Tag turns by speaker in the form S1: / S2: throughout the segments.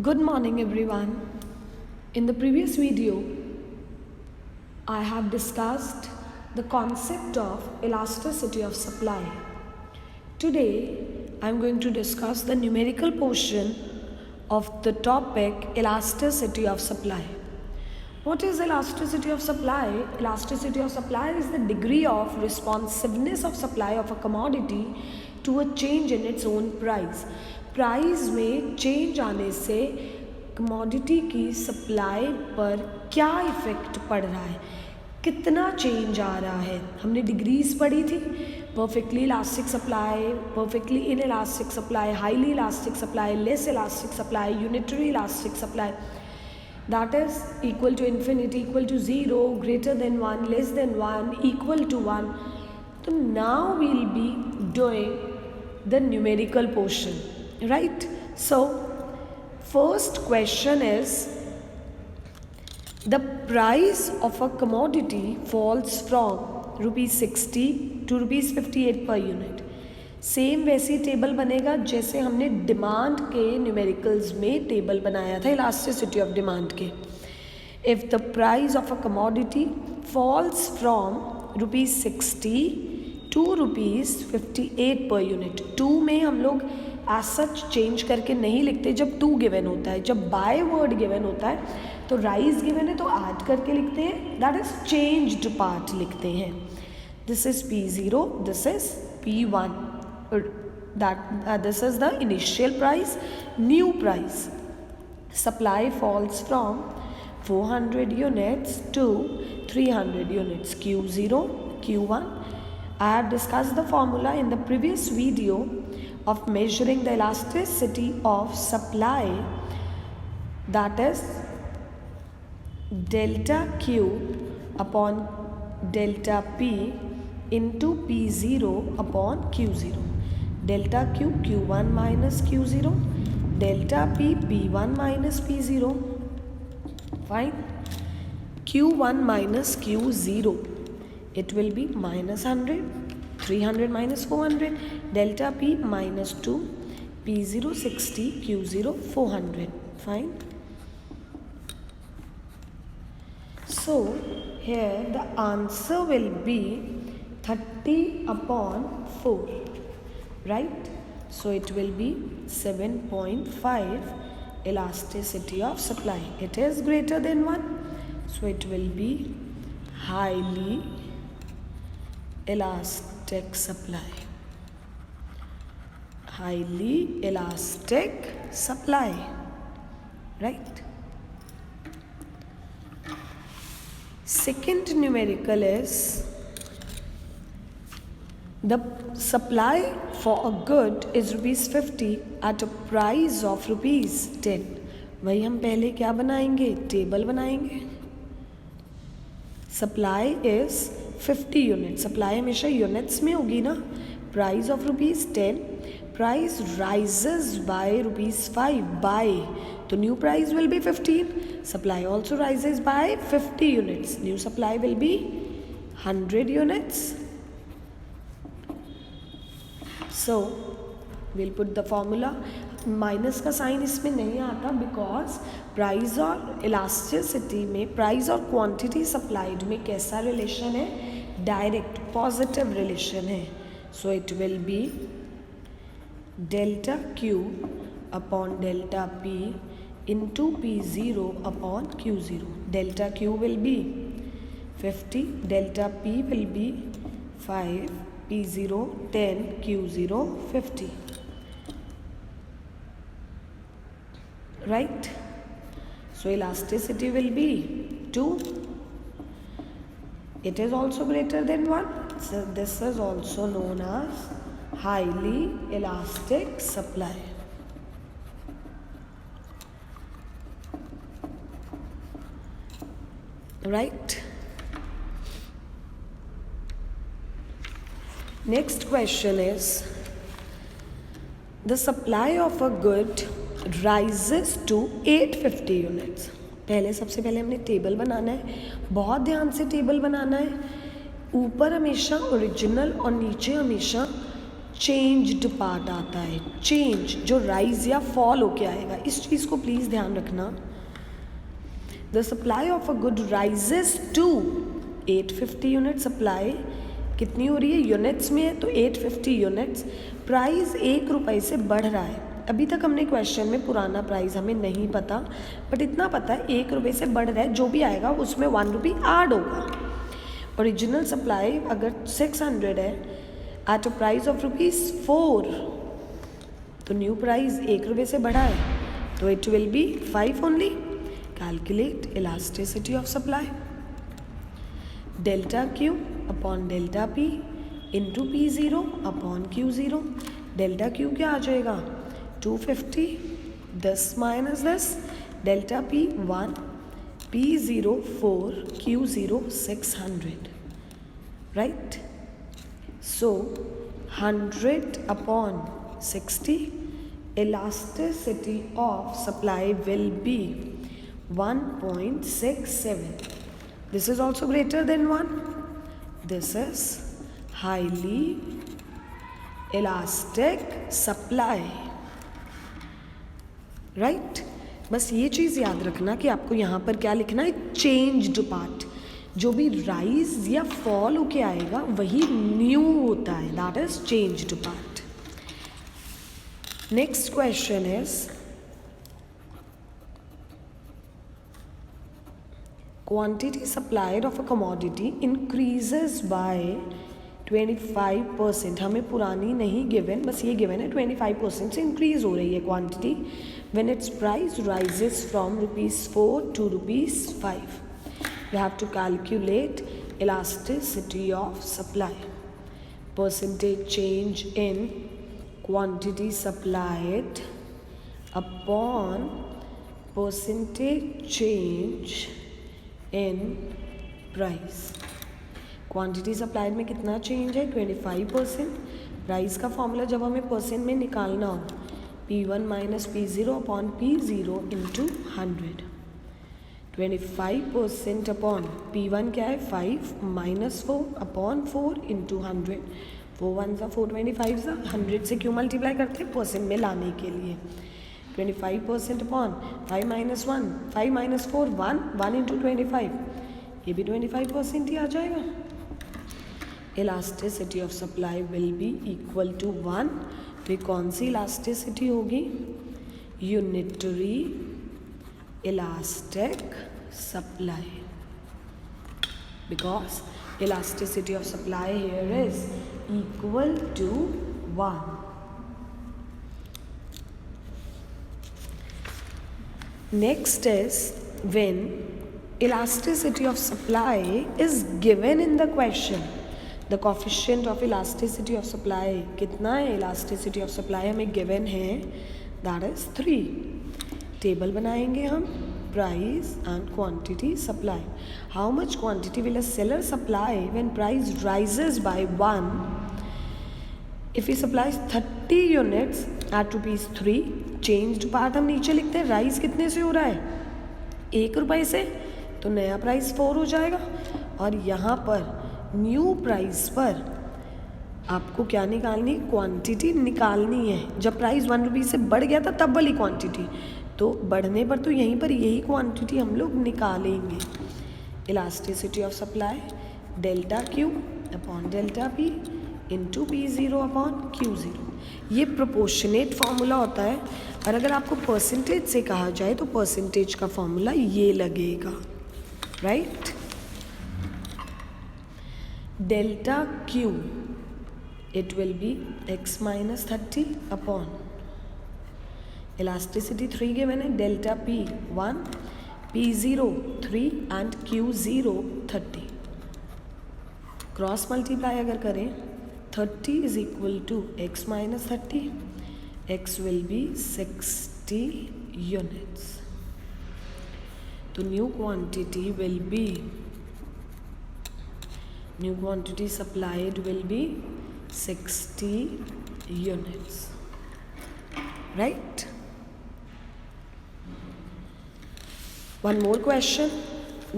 S1: Good morning everyone. In the previous video, I have discussed the concept of elasticity of supply. Today, I am going to discuss the numerical portion of the topic elasticity of supply. What is elasticity of supply? Elasticity of supply is the degree of responsiveness of supply of a commodity to a change in its own price. Price में change आने से commodity की supply पर क्या effect पड़ रहा है, कितना चेंज आ रहा है. हमने डिग्रीज पढ़ी थी. Perfectly elastic supply, perfectly in elastic supply, highly elastic supply, less elastic supply, unitary elastic supply. That is equal to infinity, equal to 0, greater than 1, less than 1, equal to 1. So now we will be doing the numerical portion, right? So first question is, the price of a commodity falls from rupees 60 to rupees 58 per unit. Same वैसी table बनेगा जैसे हमने demand के numericals में table बनाया था elasticity of demand के. If the price of a commodity falls from rupees 60 to rupees 58 per unit. To में हम लोग एज सच चेंज करके नहीं लिखते जब टू गिवन होता है. जब बाय वर्ड गिवन होता है तो राइज गिवन है तो ऐड करके लिखते हैं, दैट इज चेंज्ड पार्ट लिखते हैं. This is P0, this is P1. This is the initial price, new price. Supply falls from 400 units to 300 units, Q0, Q1. I have discussed the formula in the previous video of measuring the elasticity of supply, that is delta Q upon delta P into P0 upon Q0. Delta Q, Q1 minus Q0, delta P, P1 minus P0. Fine. Q1 minus Q0, it will be minus 100, 300 minus 400, delta P minus 2, P0 60, Q0 400. Fine. So here the answer will be 30 upon 4. Right? So it will be 7.5 elasticity of supply. It is greater than 1. So it will be highly elastic supply. Highly elastic supply. Right? Second numerical is, the supply for a good is rupees 50 at a price of rupees 10. वही हम पहले क्या बनाएंगे, table बनाएंगे. Supply is 50 unit. Supply हमेशा units में होगी ना. Price of rupees 10, price rises by rupees 5 by, तो new price will be 15. Supply also rises by 50 units. New supply will be 100 units. So we'll put the formula. Minus का sign इसमें नहीं आता because price और elasticity में, price और quantity supplied में कैसा रिलेशन है, डायरेक्ट पॉजिटिव रिलेशन है. So it will B delta Q upon delta P into P0 upon Q0. Delta Q will be 50, delta P will be 5, P0 10, Q0 50. Right? So elasticity will be 2. It is also greater than 1. So this is also known as highly elastic supply. Right? Next question is, the supply of a good rises to 850 units. पहले सबसे पहले हमने table बनाना है. बहुत ध्यान से table बनाना है. ऊपर हमेशा ओरिजिनल और नीचे हमेशा चेंज्ड पार्ट आता है, चेंज जो राइज या फॉल होके आएगा, इस चीज़ को प्लीज़ ध्यान रखना। The supply of a good rises to 850 unit, supply कितनी हो रही है यूनिट्स में है तो 850 यूनिट्स, प्राइस 1 रुपये से बढ़ रहा है। अभी तक हमने क्वेश्चन में पुराना प्राइस हमें नहीं पता, बट इतना पता है 1 रुपये से बढ़ रहा है, जो भी आएगा उसमें 1 रुपी ऐड होगा। ओरिजिनल सप्लाई अगर 600 है एट अ प्राइस ऑफ ₹4, तो न्यू प्राइस 1 रुपये से बढ़ा है तो it will B 5 only. Calculate elasticity of supply, delta Q upon delta P into P0 upon Q0। Delta Q क्या आ जाएगा 250, 10 minus 10, delta P 1, P0 4, Q0 600, right. So 100 upon 60, elasticity of supply will be 1.67. This is also greater than 1. This is highly elastic supply, right? बस ये चीज़ याद रखना कि आपको यहाँ पर क्या लिखना है, चेंज्ड पार्ट। जो भी राइज या फॉल होके आएगा वही न्यू होता है, that is changed part. Next question is quantity supplied of a commodity increases by 25%। हमें पुरानी नहीं गिवन, बस ये गिवन है 25% से इंक्रीज हो रही है quantity when its price rises from ₹4 to ₹5। We have to calculate elasticity of supply, percentage change in quantity supplied upon percentage change in price. Quantity supplied में कितना चेंज है 25%। प्राइस का फॉर्मूला जब हमें परसेंट में निकालना हो P1 minus P0 upon P0 into 100। 25% upon P1 क्या है 5 माइनस 4 अपॉन 4 इंटू 100। 4 1 सा 4, 25 सा 100 से क्यों मल्टीप्लाई करते हैं, परसेंट में लाने के लिए। 25% अपॉन 5 माइनस 1, 5 माइनस 4 1, 1 इंटू 25, ये भी 25% ही आ जाएगा। Elasticity of supply will be equal to 1। तो ये कौन सी इलास्टिसिटी होगी, unitary elastic supply, because elasticity of supply here is equal to 1। Next is when elasticity of supply is given in the question, the coefficient of elasticity of supply कितना है, elasticity of supply हमें given है, that is 3। Table बनाएंगे हम, price and quantity supply। How much quantity will a seller supply when price rises by 1? If he supplies 30 units at ₹3, changed part हम नीचे लिखते हैं, राइस कितने से हो रहा है 1 रुपये से, तो नया प्राइस 4 हो जाएगा। और यहाँ पर न्यू प्राइस पर आपको क्या निकालनी, क्वांटिटी निकालनी है। जब प्राइस 1 रुपये से बढ़ गया था तब वाली क्वांटिटी, तो बढ़ने पर तो यहीं पर यही क्वांटिटी हम लोग निकालेंगे। Elasticity of supply delta Q upon delta P into P0 upon Q0। ये प्रोपोर्शनेट फार्मूला होता है, और अगर आपको परसेंटेज से कहा जाए तो परसेंटेज का फार्मूला ये लगेगा, right. Delta Q it will be x minus 30 upon elasticity 3 given है, delta P 1, P0 3 and Q0 30। Cross multiply अगर करें 30 is equal to x minus 30, x will be 60 units। तो new quantity supplied will be 60 units, right? One more question,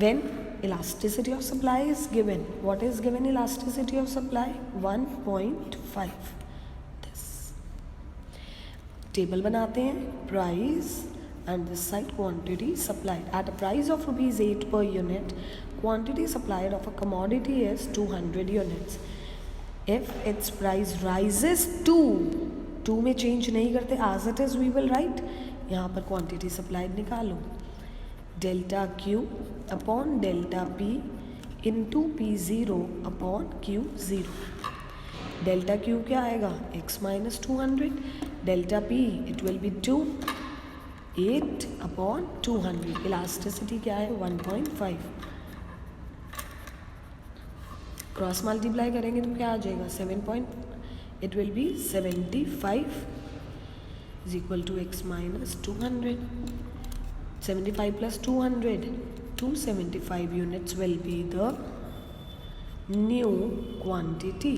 S1: when elasticity of supply is given, what is given elasticity of supply 1.5, table बनाते हैं, price and this side quantity supplied. At a price of rupees 8 per unit, quantity supplied of a commodity is 200 units. If its price rises to 2 में change नहीं करते, as it is we will write, यहाँ पर quantity supplied निकालो, delta Q upon delta P into P0 upon Q0. delta Q क्या आएगा, x minus 200, delta P it will be 2, 8 upon 200. Elasticity क्या है, 1.5. क्रॉस मल्टीप्लाई करेंगे तो क्या आ जाएगा, 7. It will be 75 is equal to x minus 200. 75 plus 200, 275 units will be the new quantity.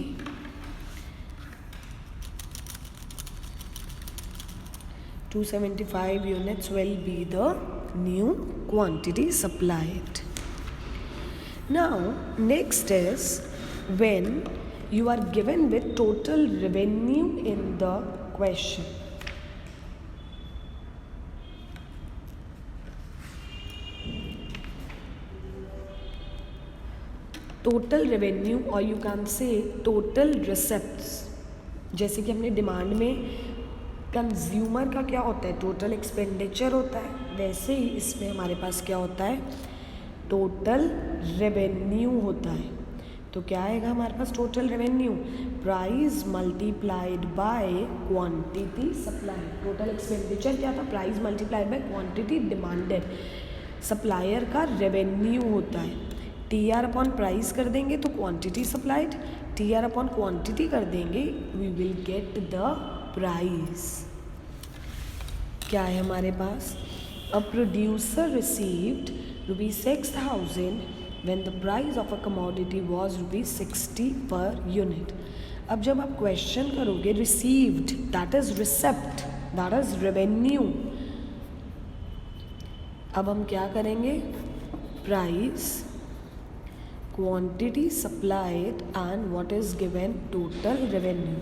S1: Two 75 units will be the new quantity supplied. Now next is when you are given with total revenue in the question. Total revenue or you can say total receipts. जैसे कि हमने demand में consumer का क्या होता है, total expenditure होता है, वैसे ही इसमें हमारे पास क्या होता है, टोटल रेवेन्यू होता है. तो क्या आएगा हमारे पास total revenue, price multiplied by quantity supply. Total expenditure क्या था, price multiplied by quantity demanded. Supplier का रेवेन्यू होता है. टी आर अपॉन प्राइस कर देंगे तो quantity supplied, T R upon quantity कर देंगे we will get the price. क्या है हमारे पास, a producer received ₹6,000 when the price of a commodity was ₹60 per unit. अब जब आप क्वेश्चन करोगे received, that is receipt, that is revenue. अब हम क्या करेंगे, price, quantity supplied and what is given, total revenue.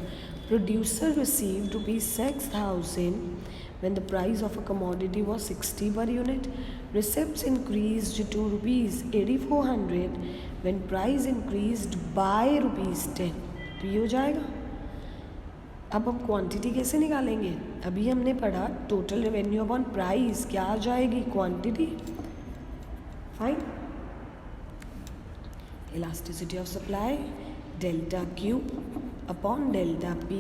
S1: Producer received ₹6,000 when the price of a commodity was 60 per unit. Receipts increased to ₹8,400 when price increased by ₹10. तो ये हो जाएगा. अब हम क्वांटिटी कैसे निकालेंगे, अभी हमने पढ़ा टोटल रेवेन्यू अपॉन प्राइस, क्या आ जाएगी, quantity. Fine. Elasticity of supply, delta Q upon delta P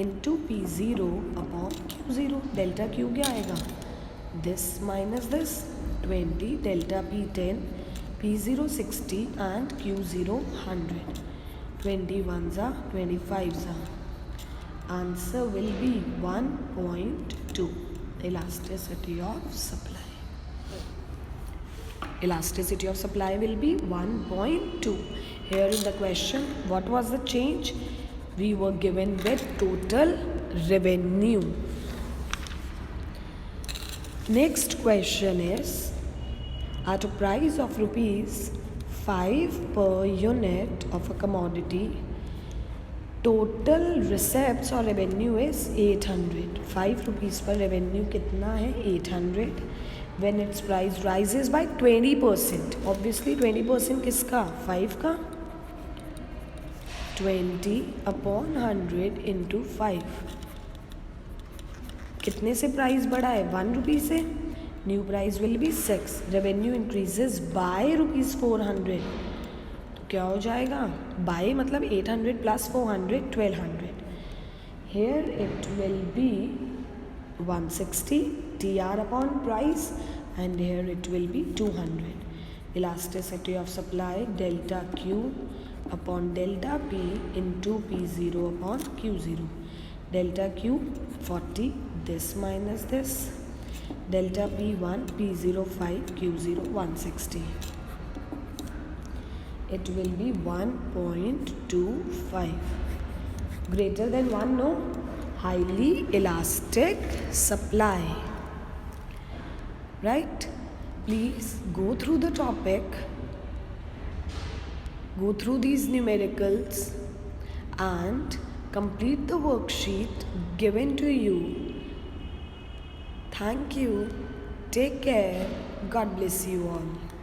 S1: into P0 upon Q0. delta Q क्या आएगा, this minus this, 20, delta P 10, P0 60 and Q0 100. 21s are 25s are. Answer will be 1.2. Elasticity of supply. Elasticity of supply will be 1.2. Here in the question, what was the change? We were given with total revenue. Next question is, at a price of ₹5 per unit of a commodity, total receipts or revenue is 800. 5 rupees पर revenue कितना है, 800. when its price rises by 20%. obviously 20% किसका, 5 का. 20 upon 100 into 5. कितने से price बढ़ा है, 1 rupee से. New price will be 6. Revenue increases by ₹400. तो क्या हो जाएगा, बाय मतलब 800 plus 400, 1200. Here it will be 160 TR upon price and here it will be 200. Elasticity of supply, delta Q upon delta P into P0 upon Q0. Delta Q 40, this minus this, delta P1, P0 5, Q0 160. It will be 1.25. Greater than 1, no? Highly elastic supply. Right? Please go through the topic, go through these numericals and complete the worksheet given to you Thank you. Take care. God bless you all.